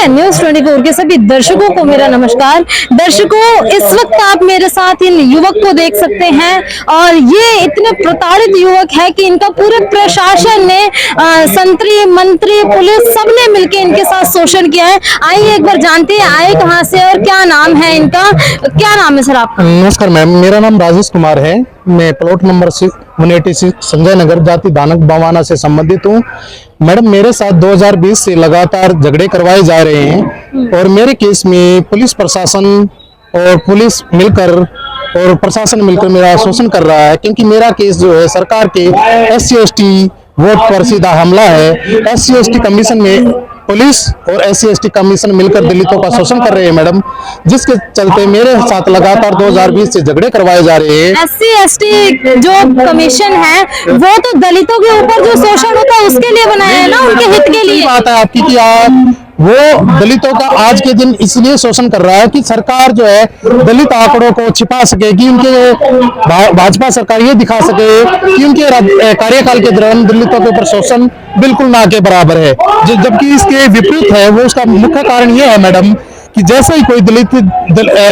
News 24 के सभी दर्शकों को मेरा नमस्कार। दर्शकों, इस वक्त आप मेरे साथ इन युवक को देख सकते हैं और ये इतने प्रताड़ित युवक है कि इनका पूरे प्रशासन ने संतरी, मंत्री, पुलिस सबने मिलकर इनके साथ शोषण किया है। आइए एक बार जानते हैं आए कहाँ से और क्या नाम है इनका। क्या नाम है सर आपका? नमस्कार मैम, मेरा नाम राजेश कुमार है। मैं प्लॉट नंबर 186 संजय नगर जाति दानक बवाना से संबंधित हूँ। मैडम, मेरे साथ 2020 से लगातार झगड़े करवाए जा रहे हैं और मेरे केस में पुलिस प्रशासन और पुलिस मिलकर और प्रशासन मिलकर मेरा शोषण कर रहा है, क्योंकि मेरा केस जो है सरकार के SC/ST वोट पर सीधा हमला है। SC/ST कमीशन में पुलिस और SC/ST कमीशन मिलकर दलितों का शोषण कर रहे हैं मैडम, जिसके चलते मेरे साथ लगातार 2020 से झगड़े करवाए जा रहे हैं। SC/ST जो कमीशन है वो तो दलितों के ऊपर जो शोषण होता है उसके लिए बनाया है ना, उनके हित के लिए। बात है आपकी कि आप वो दलितों का आज के दिन इसलिए शोषण कर रहा है कि सरकार जो है दलित आंकड़ों को छिपा सके, कि उनके भाजपा सरकार ये दिखा सके कि उनके कार्यकाल के दौरान दलितों के ऊपर शोषण बिल्कुल ना के बराबर है, जबकि इसके विपरीत है। वो उसका मुख्य कारण ये है मैडम कि जैसे ही कोई दलित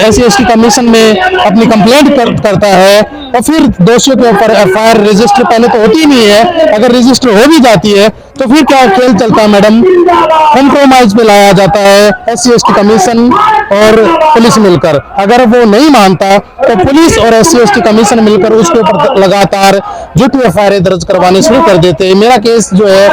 SC/ST कमीशन में अपनी कंप्लेंट करता है और फिर दोषियों के ऊपर FIR रजिस्टर पहले तो होती ही नहीं है, अगर रजिस्टर हो भी जाती है तो फिर क्या खेल चलता है मैडम, कॉम्प्रोमाइज पे लाया जाता है SC/ST कमीशन और पुलिस मिलकर। अगर वो नहीं मानता तो पुलिस और SC/ST कमीशन मिलकर उसके ऊपर लगातार झूठी FIR दर्ज करवाने शुरू कर देते हैं। मेरा केस जो है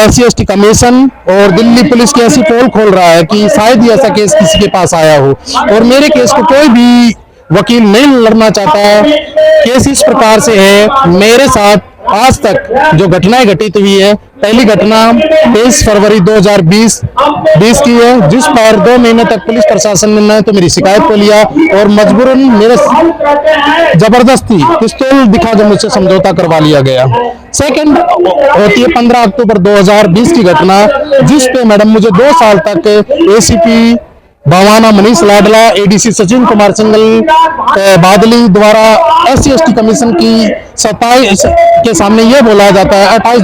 SC/ST कमीशन और दिल्ली पुलिस की ऐसी पोल खोल रहा है कि शायद ही ऐसा केस किसी के पास आया हो, और मेरे केस को कोई भी वकील नहीं लड़ना चाहता। केस इस प्रकार से है, मेरे साथ आज तक जो घटनाएं घटित हुई है, पहली घटना 23 फरवरी 2020 की है, जिस पर 2 महीने तक पुलिस प्रशासन ने तो मेरी शिकायत को लिया और मजबूरन मेरे जबरदस्ती पिस्तौल दिखाकर मुझसे समझौता करवा लिया गया। सेकंड होती है 15 अक्टूबर 2020 की घटना, जिस पे मैडम मुझे 2 साल तक ACP बवाना मनीष लाडला, ADC सचिन कुमार सिंगल बादली द्वारा SC/ST कमीशन की 27 के सामने यह बोला जाता है 28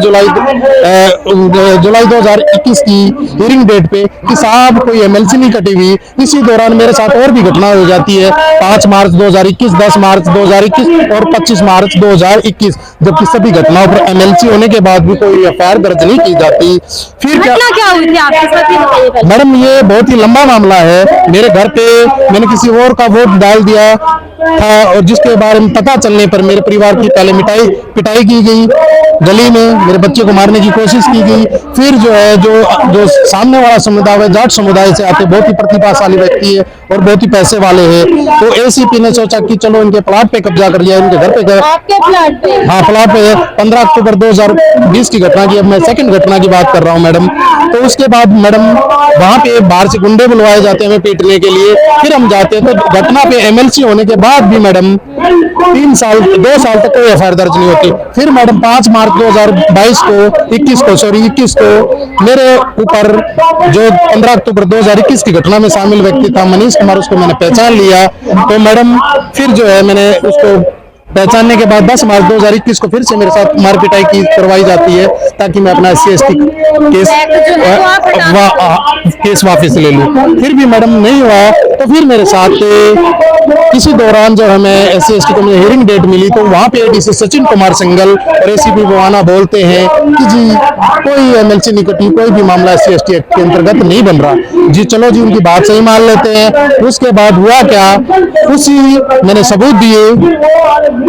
जुलाई 2021 की हियरिंग डेट पे कि साहब कोई MLC नहीं कटी हुई। इसी दौरान मेरे साथ और भी घटना हो जाती है 5 मार्च 2021, 10 मार्च 2021 और 25 मार्च 2021, जबकि सभी घटनाओं पर MLC होने के बाद भी कोई FIR दर्ज नहीं की जाती। फिर क्या हुई थी आपके साथ? मैडम, ये बहुत ही लंबा मामला है। मेरे घर पे मैंने किसी और का वोट डाल दिया था और जिसके बारे में पता चलने पर मेरे परिवार की पहले पिटाई की गई, गली में मेरे बच्चे को मारने की कोशिश की गई। फिर जो है जो सामने वाला समुदाय है, जाट समुदाय से आते बहुत ही प्रतिभाशाली व्यक्ति है और बहुत ही पैसे वाले हैं, तो ACP ने सोचा कि चलो इनके प्लाट पे कब्जा कर लिया, इनके घर पे गए। आपके प्लाट पे? हाँ, प्लाट पे 15 अक्टूबर 2020 की घटना की, अब मैं सेकंड घटना की बात कर रहा हूँ मैडम। तो उसके बाद मैडम वहाँ पे बाहर से गुंडे बुलवाए जाते हैं हमें पीटने के लिए, फिर हम जाते हैं तो घटना पे MLC होने के बाद भी मैडम 2 साल तक कोई FIR दर्ज नहीं होती। फिर मैडम 5 मार्च 2022 को 21 को मेरे ऊपर जो 15 अक्टूबर 2021 की घटना में शामिल व्यक्ति था मनीष कुमार, उसको मैंने पहचान लिया। तो मैडम फिर जो है मैंने उसको पहचानने के बाद 10 मार्च 2021 को फिर से मेरे साथ मारपिटाई करवाई जाती है ताकि मैं अपना SC/ST केस वापस ले लूं। फिर भी मैडम नहीं हुआ, तो फिर मेरे साथ इसी दौरान जो हमें SC/ST को हियरिंग डेट मिली तो वहाँ पे ADC सचिन कुमार सिंगल और ACP बवाना बोलते हैं कि जी कोई MLC नहीं कटी, कोई भी मामला SC/ST एक्ट के अंतर्गत नहीं बन रहा। जी चलो जी, उनकी बात सही मान लेते हैं। उसके बाद हुआ क्या, उसी मैंने सबूत दिए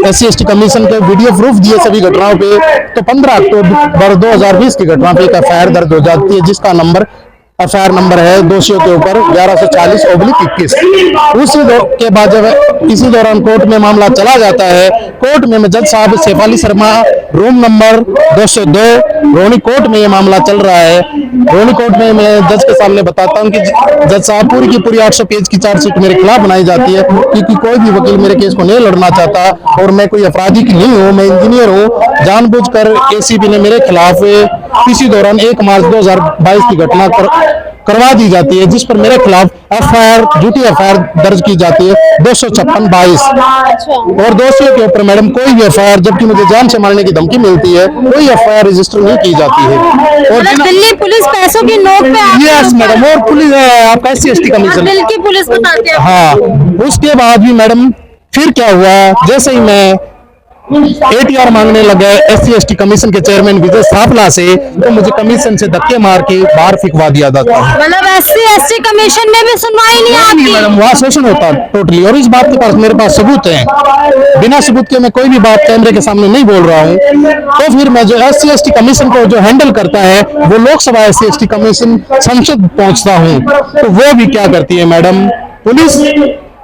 SC/ST कमीशन के, वीडियो प्रूफ दिए सभी घटनाओं पे, तो 15 अक्टूबर 2020 की घटना पे एक FIR दर्ज हो जाती है, जिसका नंबर FIR नंबर है दोषियों के ऊपर 1140/21। उसी के बाद जब इसी दौरान कोर्ट में मामला चला जाता है, कोर्ट में जज साहब Shefali Sharma, room number 202 Rohini court में ये मामला चल रहा है। रोहिणी कोर्ट में मैं जज के सामने बताता हूँ कि जज साहब पूरी की पूरी 800 पेज की चार्जशीट मेरे खिलाफ बनाई जाती है, क्योंकि कोई भी वकील मेरे केस को नहीं लड़ना चाहता और मैं कोई अपराधी नहीं हूँ, मैं इंजीनियर हूँ। जानबूझकर ACP ने मेरे खिलाफ इसी दौरान 1 मार्च 2022 की घटना करवा दी जाती है, जिस पर मेरे खिलाफ एफआईआर, झूठी एफआईआर दर्ज की जाती है 256-22। और दोषियों के ऊपर मैडम कोई भी एफआईआर, जबकि मुझे जान से मारने की धमकी मिलती है, कोई एफआईआर रजिस्टर नहीं की जाती है। और मतलब दिल्ली पुलिस पैसों की नोक पे यस मैडम, और पुलिस आपका SC/ST कमीशन, दिल्ली की पुलिस बताते हैं। हाँ। उसके बाद भी मैडम फिर क्या हुआ, जैसे ही मैं ATR मांगने लगा SC/ST कमीशन के चेयरमैन विजय सापला से, तो मुझे कमीशन से धक्के मार के बाहर फिकवा दिया जाता है। मतलब SC/ST कमीशन में भी सुनवाई नहीं आती मैडम वहाँ शोषण होता है टोटली, और इस बात के पास मेरे पास सबूत है। बिना सबूत के मैं कोई भी बात कैमरे के सामने नहीं बोल रहा हूँ। तो फिर मैं जो SC/ST कमीशन को जो हैंडल करता है, वो लोकसभा SC/ST कमीशन संसद पहुंचता हूँ, तो वो भी क्या करती है मैडम, पुलिस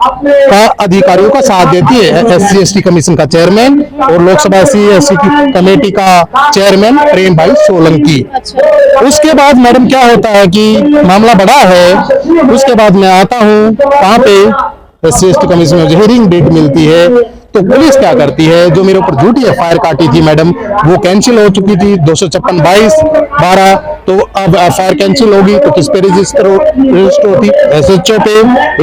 का अधिकारियों का साथ देती है। SC/ST कमीशन का चेयरमैन और लोकसभा SC/ST कमेटी का चेयरमैन प्रेम भाई सोलंकी। उसके बाद मैडम क्या होता है कि मामला बड़ा है। उसके बाद मैं आता हूँ कहाँ पे, SC/ST कमीशन में हियरिंग डेट मिलती है, तो पुलिस क्या करती है, जो मेरे ऊपर झूठी एफआईआर काटी थी मैडम, वो कैंसिल हो चुकी थी 256-22-12। तो अब एफआईआर कैंसिल होगी तो किस पे रजिस्टर होती, SHO पे,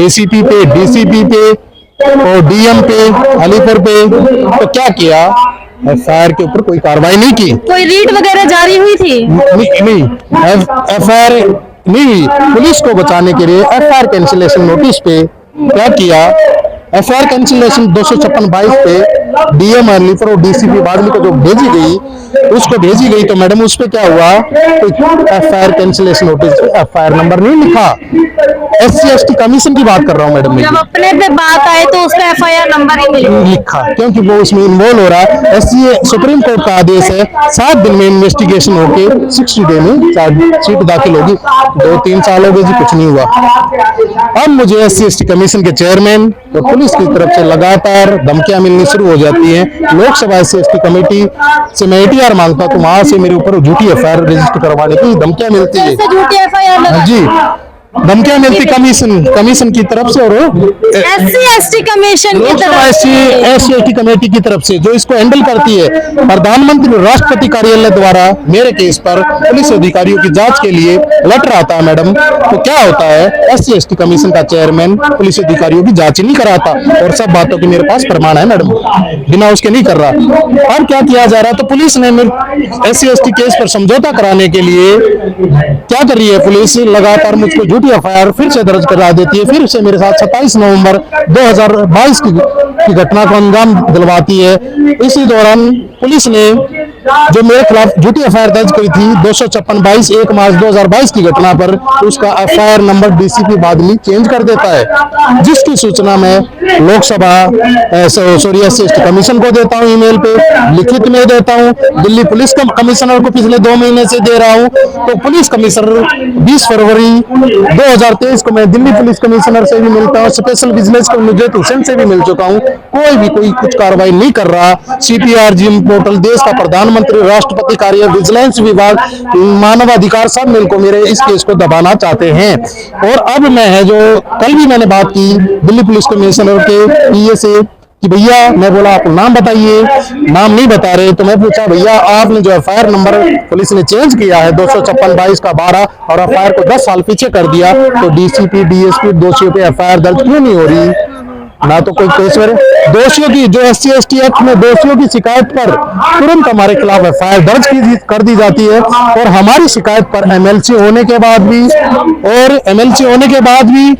ACP पे, DCP पे और DM पे, अलीपुर पे। तो क्या किया, एफआईआर के ऊपर कोई कार्रवाई नहीं की। कोई रीट वगैरह जारी हुई थी? नहीं, एफआईआर नहीं हुई। पुलिस को बचाने के लिए एफआईआर कैंसिलेशन नोटिस पे क्या किया, एफआईआर कैंसिलेशन 256-22 पे DM अलीपुर और DCP बादली को जो भेजी गई, उसको भेजी गई, तो मैडम उस पे क्या हुआ, एफआईआर कैंसिलेशन नोटिस पे एफआईआर नंबर नहीं लिखा। SC/ST कमीशन की बात कर रहा हूँ मैडम, जब अपने पे बात आए तो उसका FIR नंबर ही नहीं लिखा, क्योंकि वो उसमें इन्वॉल्व हो रहा है। सुप्रीम कोर्ट का आदेश है 7 दिन में इन्वेस्टिगेशन होके 60 डे में चार्जशीट दाखिल होगी। 2-3 साल हो गए जी, कुछ नहीं हुआ। अब मुझे SC/ST कमीशन के चेयरमैन और पुलिस की तरफ से लगातार धमकियां मिलनी शुरू हो जाती हैं। लोकसभा SC/ST कमेटी से मैं ATR मांगता तो वहां से मेरे ऊपर झूठी एफआईआर रजिस्टर करवाने की धमकियां मिलती है। झूठी FIR लगा जी, धमकियां मिलती कमीशन की तरफ से और SC/ST कमीशन की लोकसभा तरफ SC/ST कमेटी की तरफ से, जो इसको हैंडल करती है। प्रधानमंत्री राष्ट्रपति कार्यालय द्वारा मेरे केस पर पुलिस अधिकारियों की जांच के लिए लेटर आता है मैडम। तो क्या होता है, SC/ST कमीशन का चेयरमैन पुलिस अधिकारियों की जांच नहीं कराता, और सब बातों की मेरे पास प्रमाण है मैडम, बिना उसके नहीं कर रहा। अब क्या किया जा रहा है, तो पुलिस ने SC/ST केस पर समझौता कराने के लिए क्या कर रही है, पुलिस लगातार मुझको झूठी एफआईआर फिर से दर्ज करा देती है। फिर से मेरे साथ 27 नवंबर 2022 की घटना को अंजाम दिलवाती है। इसी दौरान पुलिस ने जो मेरे खिलाफ झूठी एफआईआर दर्ज करी थी 256-22 1 मार्च 2022 की घटना पर, उसका एफआईआर नंबर DCP बादली चेंज कर देता है, जिसकी सूचना मैं लोकसभा SC/ST कमीशन को देता हूं, ईमेल पे लिखित में देता हूं, दिल्ली पुलिस कमिश्नर को पिछले 2 महीने से दे रहा हूं। तो पुलिस कमिश्नर 20 फरवरी 2023 को मैं दिल्ली पुलिस कमिश्नर से भी मिलता हूं, स्पेशल विजिलेंस को नुजरत हुसैन से भी मिल चुका हूं, कोई कुछ कार्रवाई नहीं कर रहा। CPRG पोर्टल, देश का प्रधानमंत्री, राष्ट्रपति कार्यालय, विजिलेंस विभाग, मानवाधिकार सब मिलकर मेरे इस केस को दबाना चाहते हैं। और अब मैं है जो कल भी मैंने बात की दिल्ली पुलिस कमिश्नर के PA से कि भैया, मैं बोला आप नाम बताइए, नाम नहीं बता रहे, तो मैं पूछा भैया आपने जो एफआईआर नंबर पुलिस ने चेंज किया है 256-22 का 12 और एफआईआर को 10 साल पीछे कर दिया, तो DCP DSP दोषियों पे एफआईआर दर्ज क्यों नहीं हो रही, ना तो कोई केस में दोषियों की, जो SC/ST एक्ट में दोषियों की शिकायत पर तुरंत हमारे खिलाफ एफआईआर दर्ज कर दी जाती है, और हमारी शिकायत पर MLC होने के बाद भी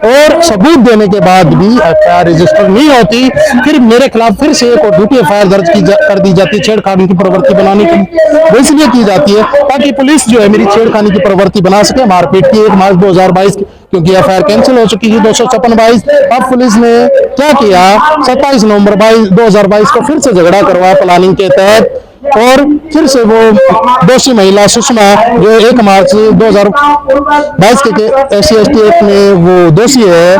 और सबूत देने के बाद भी एफआईआर रजिस्टर नहीं होती। फिर मेरे खिलाफ फिर से एक और झूठी एफआईआर दर्ज कर दी जाती है, छेड़खानी की प्रवृत्ति बनाने की। वो इसलिए की जाती है ताकि पुलिस जो है मेरी छेड़खानी की प्रवृत्ति बना सके, मारपीट की 1 मार्च 2022 क्योंकि एफआईआर कैंसिल हो चुकी थी 256-22। अब पुलिस ने क्या किया, 27 नवंबर 2022 को फिर से झगड़ा करवाया प्लानिंग के तहत, और फिर से वो दोषी महिला सुषमा जो 1 मार्च 2022 के SC/ST एक्ट में वो दोषी है,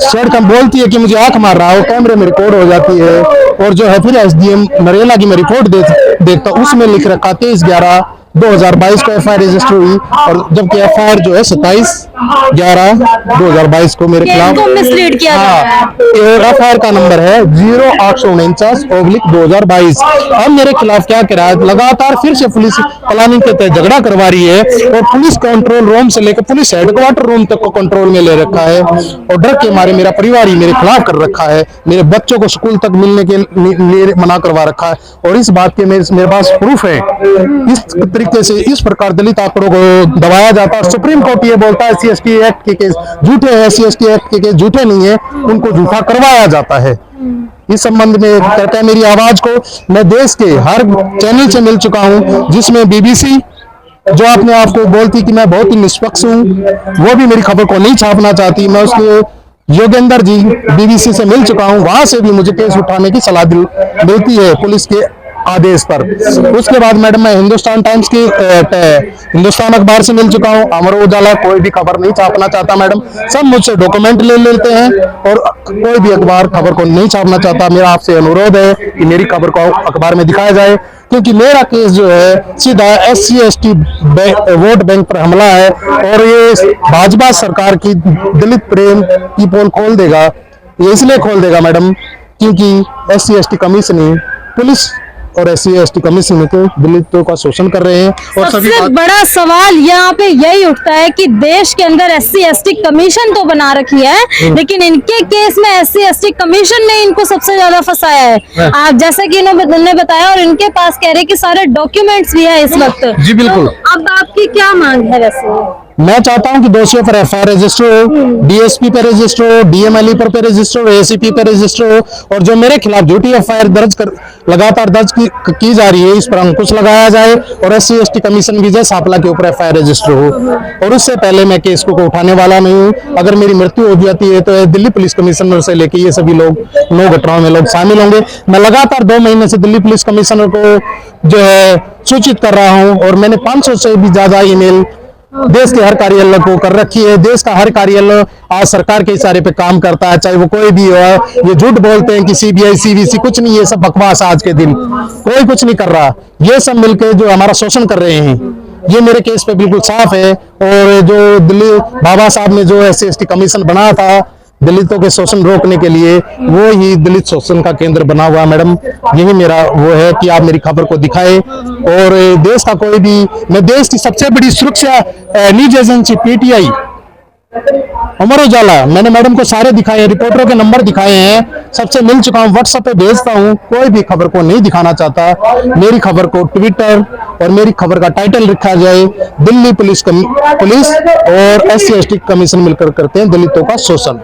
छेड़खानी बोलती है कि मुझे आंख मार रहा हो, कैमरे में रिकॉर्ड हो जाती है। और जो है फिर SDM नरेला की मैं रिपोर्ट देखता, उसमें लिख रखा 23/11/2022 को एफआईआर रजिस्टर हुई, और जबकि एफआईआर जो है 27 11/2022 को मेरे खिलाफ इनको मिसलीड किया जा रहा है। FIR का नंबर है 0849/2022। अब मेरे खिलाफ क्या करा है, लगातार फिर से पुलिस प्लानिंग के तहत झगड़ा करवा रही है और पुलिस कंट्रोल रूम से लेकर पुलिस हेडक्वार्टर रूम तक को कंट्रोल में ले रखा है और डर के मारे मेरा परिवार ही मेरे खिलाफ कर रखा है। मेरे बच्चों को स्कूल तक मिलने के लिए मना करवा रखा है और इस बात के मेरे पास प्रूफ है। इस तरीके से इस प्रकार दलित आंकड़ों को दबाया जाता है। सुप्रीम कोर्ट ये बोलता है SC/ST एक्ट के केस झूठे हैं, SC/ST एक्ट के केस झूठे नहीं है, उनको झूठा करवाया जाता है। इस संबंध में कहता है मेरी आवाज को मैं देश के हर चैनल से मिल चुका हूं, जिसमें BBC जो अपने आप को बोलती कि मैं बहुत ही निष्पक्ष हूं, वो भी मेरी खबर को नहीं छापना चाहती। मैं उसके योगेंद्र जी BBC से मिल चुका हूं, वहां से भी मुझे केस उठाने की सलाह मिलती है पुलिस के आदेश पर। उसके बाद मैडम मैं हिंदुस्तान टाइम्स की हिंदुस्तान अखबार से मिल चुका हूं, अमर उजाला कोई भी खबर नहीं छापना चाहता मैडम, सब मुझसे डॉक्यूमेंट ले लेते हैं और कोई भी अखबार खबर को नहीं छापना चाहता। मेरा आपसे अनुरोध है कि मेरी खबर को अखबार में दिखाया जाए, क्योंकि मेरा केस जो है सीधा SC/ST वोट बैंक पर हमला है और ये भाजपा सरकार की दलित प्रेम की पोल खोल देगा। ये इसलिए खोल देगा मैडम क्योंकि SC/ST कमीशन ही पुलिस और SC/ST कमीशन को दलितों का शोषण कर रहे हैं। और सबसे बड़ा सवाल यहाँ पे यही उठता है कि देश के अंदर SC/ST कमीशन तो बना रखी है, लेकिन इनके केस में SC/ST कमीशन ने इनको सबसे ज्यादा फंसाया है। आप जैसे कि इन्होंने बताया और इनके पास कह रहे कि सारे डॉक्यूमेंट्स भी है इस वक्त। जी बिल्कुल। तो अब आपकी क्या मांग है वैसे? मैं चाहता हूं कि दोषियों पर FIR रजिस्टर हो, DSP पे रजिस्टर हो, DMLE पर रजिस्टर हो, ACP पे रजिस्टर हो और जो मेरे खिलाफ झूठी FIR लगातार दर्ज की जा रही है इस पर अंकुश लगाया जाए और SC/ST कमीशन विजय सापला के ऊपर FIR रजिस्टर हो। और उससे पहले मैं केस को उठाने वाला नहीं हूँ। अगर मेरी मृत्यु हो जाती है तो दिल्ली पुलिस कमिश्नर से लेके ये सभी लोग 9 घटनाओं में लोग शामिल होंगे। मैं लगातार 2 महीने से दिल्ली पुलिस कमिश्नर को जो है सूचित कर रहा हूँ और मैंने 500 से भी ज्यादा ईमेल देश के हर कार्यालय को कर रखी है। देश का हर कार्यालय आज सरकार के इशारे पे काम करता है, चाहे वो कोई भी हो। ये झूठ बोलते हैं कि CBI CVC कुछ नहीं, ये सब बकवास। आज के दिन कोई कुछ नहीं कर रहा, ये सब मिलकर जो हमारा शोषण कर रहे हैं। ये मेरे केस पे बिल्कुल साफ है। और जो दिल्ली बाबा साहब ने जो SC/ST कमीशन बनाया था दलितों के शोषण रोकने के लिए, वो ही दलित शोषण का केंद्र बना हुआ। मैडम यही मेरा वो है कि आप मेरी खबर को दिखाएं और देश का कोई भी, मैं देश की सबसे बड़ी सुरक्षा news agency PTI, Amar Ujala, मैंने मैडम को सारे दिखाए, रिपोर्टरों के नंबर दिखाए हैं, सबसे मिल चुका हूं, व्हाट्सएप पे भेजता हूं। कोई भी खबर को नहीं दिखाना चाहता। मेरी खबर को ट्विटर और मेरी खबर का टाइटल रखा जाए दिल्ली पुलिस और SC/ST कमीशन मिलकर करते हैं दलितों का शोषण।